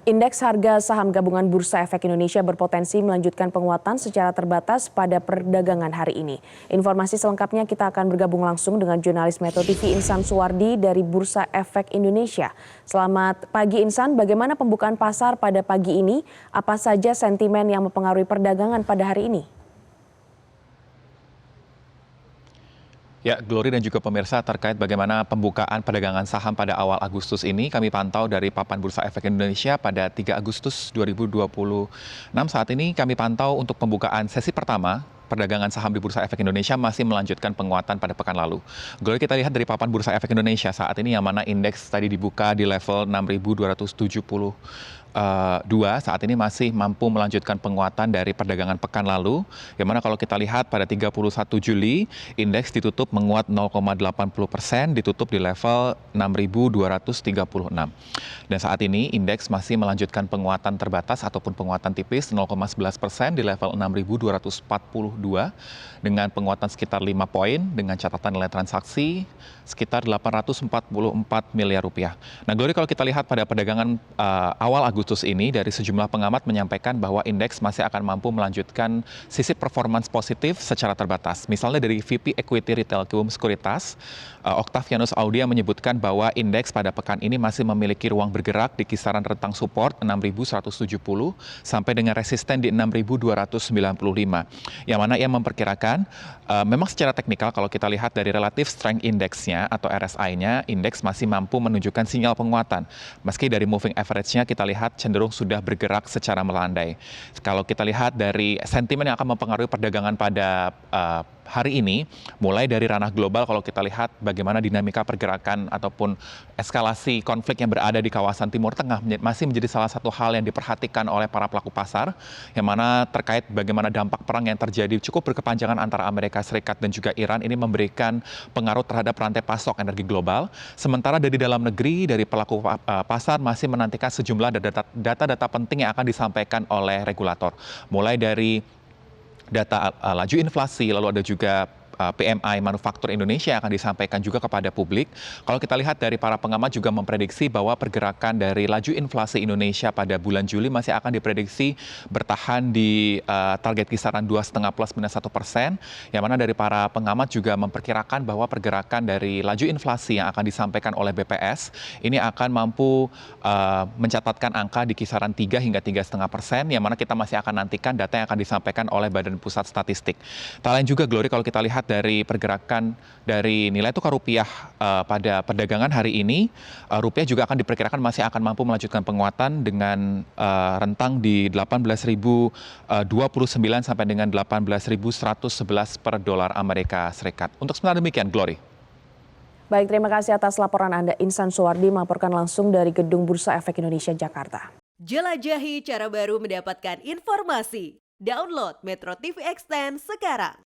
Indeks harga saham gabungan Bursa Efek Indonesia berpotensi melanjutkan penguatan secara terbatas pada perdagangan hari ini. Informasi selengkapnya kita akan bergabung langsung dengan jurnalis Metro TV Insan Suwardi dari Bursa Efek Indonesia. Selamat pagi Insan, bagaimana pembukaan pasar pada pagi ini? Apa saja sentimen yang mempengaruhi perdagangan pada hari ini? Ya, Glory dan juga pemirsa terkait bagaimana pembukaan perdagangan saham pada awal Agustus ini kami pantau dari papan Bursa Efek Indonesia pada 3 Agustus 2026. Saat ini kami pantau untuk pembukaan sesi pertama perdagangan saham di Bursa Efek Indonesia masih melanjutkan penguatan pada pekan lalu. Glory, kita lihat dari papan Bursa Efek Indonesia saat ini yang mana indeks tadi dibuka di level 6.272 saat ini masih mampu melanjutkan penguatan dari perdagangan pekan lalu, yang mana kalau kita lihat pada 31 Juli indeks ditutup menguat 0,80%, ditutup di level 6.236. Dan saat ini indeks masih melanjutkan penguatan terbatas ataupun penguatan tipis 0,11% di level 6.242 dengan penguatan sekitar 5 poin dengan catatan nilai transaksi sekitar 844 miliar rupiah. Nah, Glory, kalau kita lihat pada perdagangan awal Agustus ini dari sejumlah pengamat menyampaikan bahwa indeks masih akan mampu melanjutkan sisi performance positif secara terbatas. Misalnya dari VP Equity Retail Kiwum Sekuritas, Octavianus Audia menyebutkan bahwa indeks pada pekan ini masih memiliki ruang bergerak di kisaran rentang support 6.170 sampai dengan resisten di 6.295. Yang mana ia memperkirakan memang secara teknikal kalau kita lihat dari relative strength index-nya atau RSI-nya, indeks masih mampu menunjukkan sinyal penguatan. Meski dari moving average-nya kita lihat cenderung sudah bergerak secara melandai. Kalau kita lihat dari sentimen yang akan mempengaruhi perdagangan pada hari ini, mulai dari ranah global kalau kita lihat bagaimana dinamika pergerakan ataupun eskalasi konflik yang berada di kawasan Timur Tengah masih menjadi salah satu hal yang diperhatikan oleh para pelaku pasar, yang mana terkait bagaimana dampak perang yang terjadi cukup berkepanjangan antara Amerika Serikat dan juga Iran ini memberikan pengaruh terhadap rantai pasok energi global. Sementara dari dalam negeri, dari pelaku pasar masih menantikan sejumlah data-data penting yang akan disampaikan oleh regulator. Mulai dari data laju inflasi, lalu ada juga PMI manufaktur Indonesia yang akan disampaikan juga kepada publik. Kalau kita lihat dari para pengamat juga memprediksi bahwa pergerakan dari laju inflasi Indonesia pada bulan Juli masih akan diprediksi bertahan di target kisaran 2,5 plus minus 1%, yang mana dari para pengamat juga memperkirakan bahwa pergerakan dari laju inflasi yang akan disampaikan oleh BPS ini akan mampu mencatatkan angka di kisaran 3 hingga 3,5%, yang mana kita masih akan nantikan data yang akan disampaikan oleh Badan Pusat Statistik. Tak lain juga, Glory, kalau kita lihat dari pergerakan dari nilai tukar rupiah pada perdagangan hari ini, rupiah juga akan diperkirakan masih akan mampu melanjutkan penguatan dengan rentang di 18.029 sampai dengan 18.111 per dolar Amerika Serikat. Untuk sementara demikian, Glory. Baik, terima kasih atas laporan Anda. Insan Suwardi melaporkan langsung dari Gedung Bursa Efek Indonesia, Jakarta. Jelajahi cara baru mendapatkan informasi. Download Metro TV Extend sekarang.